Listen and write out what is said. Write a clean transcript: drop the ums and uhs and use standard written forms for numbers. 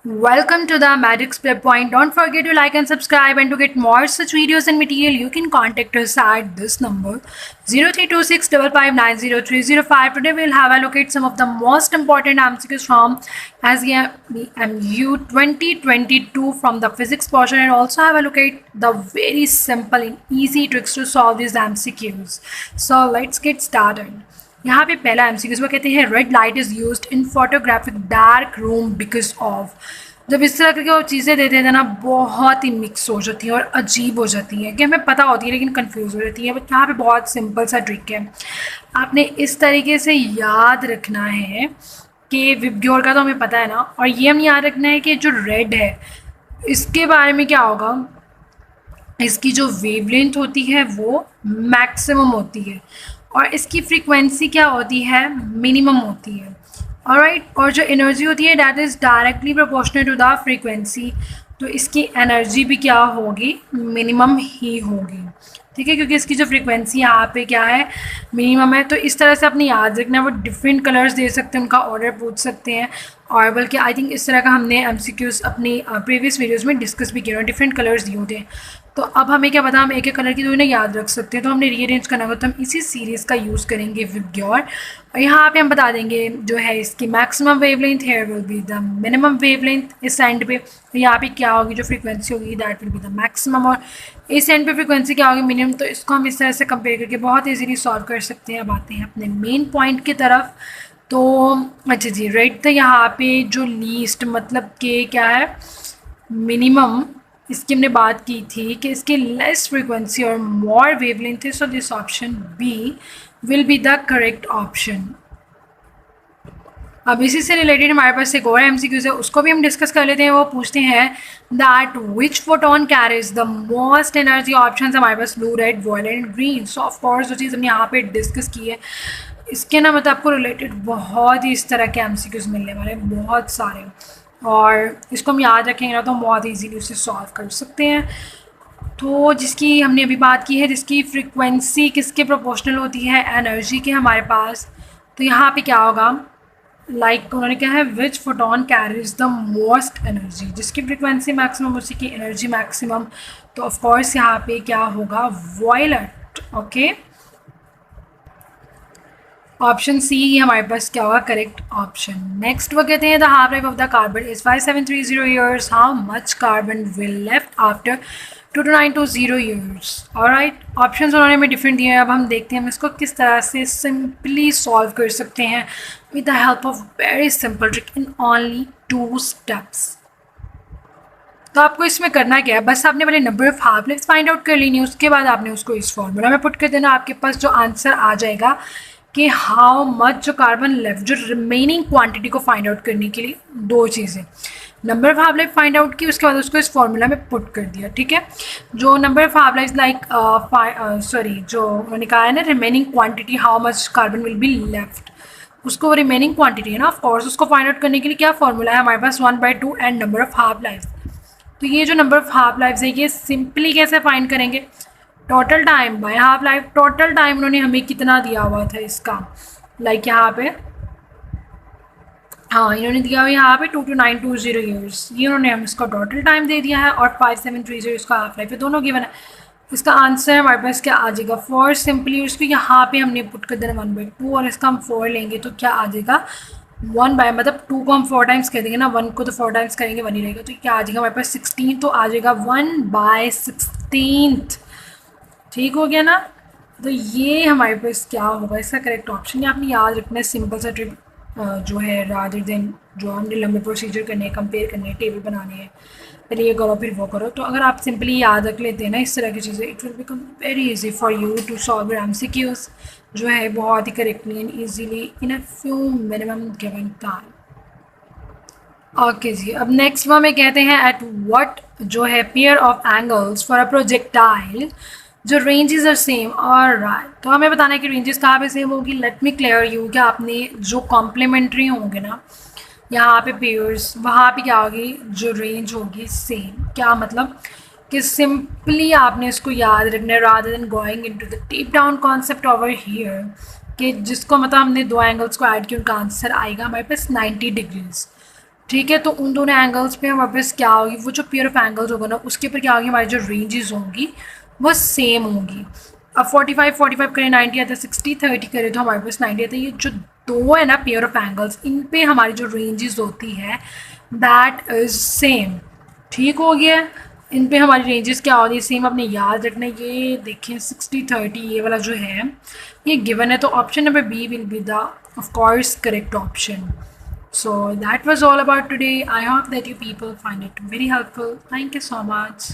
Welcome to the Magic Split Point. Don't forget to like and subscribe, and to get more such videos and material, you can contact us at this number 0326559030. Today we'll have a look at some of the most important MCQs from SEMU 2022 from the physics portion, and also have a look at the very simple and easy tricks to solve these MCQs. So let's get started. यहाँ पे पहला MCQ कहते हैं red light is used in photographic dark room because of. जब इस तरह की वो चीज़ें देते हैं ना बहुत ही मिक्स हो जाती हैं और अजीब हो जाती हैं कि हमें पता होती है लेकिन कंफ्यूज हो जाती है। बट यहाँ पे बहुत सिंपल सा ट्रिक है, आपने इस तरीके से याद रखना है कि विबग्योर का तो हमें पता है ना, और ये हमें याद रखना है कि जो रेड है इसके बारे में क्या होगा, इसकी जो वेवलेंथ होती है वो मैक्सिमम होती है और इसकी फ्रीक्वेंसी क्या होती है, मिनिमम होती है। ऑलराइट, और जो एनर्जी होती है that is directly proportional to the frequency, तो इसकी एनर्जी भी क्या होगी, मिनिमम ही होगी। ठीक है, क्योंकि इसकी जो फ्रीक्वेंसी यहाँ पे क्या है, मिनिमम है। तो इस तरह से अपने याद रखना है। वो डिफरेंट कलर्स दे सकते हैं, उनका ऑर्डर पूछ सकते हैं, और बल्कि आई थिंक इस तरह का हमने एमसीक्यूज़ अपनी प्रीवियस वीडियोज़ में डिस्कस भी किया, डिफरेंट कलर्स दिए होते हैं। तो अब हमें क्या पता, हम एक एक कलर की तो इन्हें याद रख सकते हैं। तो हमने रीअरेंज करना होगा तो हम इसी सीरीज़ का यूज़ करेंगे विबग्योर, और यहाँ पे हम बता देंगे जो है इसकी मैक्सिमम वेवलेंथ है will be the minimum wavelength इस एंड पे। तो यहाँ पे क्या होगी, जो फ्रीक्वेंसी होगी that will be the maximum, और इस एंड पे फ्रीक्वेंसी क्या होगी, मिनिमम। तो इसको हम इस तरह से कंपेयर करके बहुत ईजीली सॉल्व कर सकते हैं। अब आते हैं अपने मेन पॉइंट की तरफ। तो अच्छा जी, रेड तो यहाँ पे जो लीस्ट मतलब कि क्या है, मिनिमम, इसकी हमने बात की थी कि इसकी लेस फ्रीक्वेंसी और मोर वेवलेंथ है। So this option B will be the correct option. अब इसी से रिलेटेड हमारे पास एक और एमसीक्यूज है, उसको भी हम डिस्कस कर लेते हैं। वो पूछते हैं that which photon carries the most energy. Option हमारे पास blue, red, violet and green. So of course जो चीज़ हमने यहाँ पे डिस्कस की है इसके ना मतलब आपको रिलेटेड बहुत ही इस तरह के एमसीक्यूज मिलने वाले हैं, बहुत सारे, और इसको हम याद रखेंगे ना तो हम बहुत ईजीली उसे सॉल्व कर सकते हैं। तो जिसकी हमने अभी बात की है, जिसकी फ्रीक्वेंसी किसके प्रोपोर्शनल होती है, एनर्जी के हमारे पास। तो यहाँ पे क्या होगा, लाइक उन्होंने कहा है which photon carries the most energy, जिसकी फ्रीक्वेंसी मैक्सिमम उसी की एनर्जी मैक्सिमम। तो ऑफकोर्स यहाँ पे क्या होगा, वॉयलेट। ओके, ऑप्शन सी ही हमारे पास क्या होगा, करेक्ट ऑप्शन। नेक्स्ट वो कहते हैं the half life of the carbon is 5730 years, how much carbon will left after 2220 years. Alright, options उन्होंने हमें डिफरेंट दिए हैं। अब हम देखते हैं हम इसको किस तरह से सिंपली सॉल्व कर सकते हैं with the help of very simple trick in only 2 steps. तो आपको इसमें करना क्या है, बस आपने पहले number of half life find out कर लेनी है, उसके बाद आपने उसको इस फॉर्मूला में पुट कर देना। आपके पास जो आंसर आ जाएगा कि हाउ मच जो कार्बन लेफ्ट, जो रिमेनिंग क्वांटिटी को फाइंड आउट करने के लिए 2 चीज़ें, number of half life find out की, उसके बाद उसको इस फॉर्मूला में पुट कर दिया। ठीक है, जो number of half life like जो उन्होंने कहा है ना, remaining quantity how much carbon will be left, उसको रिमेनिंग क्वांटिटी है ना, ऑफकोर्स उसको फाइंड आउट करने के लिए क्या फॉर्मूला है हमारे पास, 1/2 and number of half life. तो ये जो नंबर ऑफ हाफ लाइफ है ये सिंपली कैसे फाइंड करेंगे, total time by half life. Total time उन्होंने हमें कितना दिया हुआ था इसका, लाइक यहाँ पे हाँ इन्होंने दिया हुआ यहाँ पे 22920 ईयर्स, ये उन्होंने हम इसका टोटल टाइम दे दिया है, और 5730 इसका हाफ लाइफ है, दोनों गिवन है। इसका आंसर हमारे पास क्या आ जाएगा, 4 सिंपली, उसको यहाँ पे हमने पुट कर देना 1/2, और इसका हम 4 लेंगे तो क्या आ जाएगा 1 बाय, मतलब 2 को हम 4 टाइम्स कर देंगे ना, 1 को तो 4 टाइम्स करेंगे 1 ही रहेगा। तो क्या आ जाएगा हमारे पास 16, तो आ जाएगा 1/16। ठीक हो गया ना। तो ये हमारे पास क्या होगा, इसका करेक्ट ऑप्शन। ये आपने याद रखना है, सिंपल सा ट्रिक जो है, रादर देन जो हमने लंबे प्रोसीजर करने हैं, कंपेयर करने हैं, टेबल बनाने हैं, पहले ये करो फिर वो करो। तो अगर आप सिंपली याद रख लेते हैं ना इस तरह की चीज़ें, it will become very easy for you to solve your MCQs जो है बहुत ही correctly and easily in a few minimum given time. Okay जी, अब नेक्स्ट में कहते हैं एट व्हाट जो है pair of angles for a projectile जो रेंजेस आर सेम। और राइट, तो हमें बताना है कि रेंजेस कहाँ पे सेम होगी। लेट मी क्लियर यू कि आपने जो कॉम्प्लीमेंट्री होंगे ना यहाँ पे पेयर्स, वहाँ पे क्या होगी, जो रेंज होगी सेम। क्या मतलब कि सिंपली आपने इसको याद रखना है rather than going into the deep down concept over here, कि जिसको मतलब हमने 2 एंगल्स को ऐड किया उनका आंसर आएगा हमारे पास 90 डिग्रीज। ठीक है, तो उन दोनों एंगल्स पे हमारे पास क्या होगी, वो जो पेयर ऑफ एंगल्स होगा ना उसके ऊपर क्या होगी, हमारी जो रेंजेस होंगी वो सेम होंगी। अब 45 करें 90 आता है, 60 30 करें तो हमारे पास 90 आता है। ये जो दो है ना पेयर ऑफ एंगल्स, इन पे हमारी जो रेंजेस होती है दैट इज सेम। ठीक हो गया, इन पे हमारी रेंजेस क्या होती है, सेम। अपने याद रखना, ये देखें 60 30 ये वाला जो है ये गिवन है, तो option number B will be the of course correct option. So that was all about today. I hope that you people find it very helpful. Thank you so much.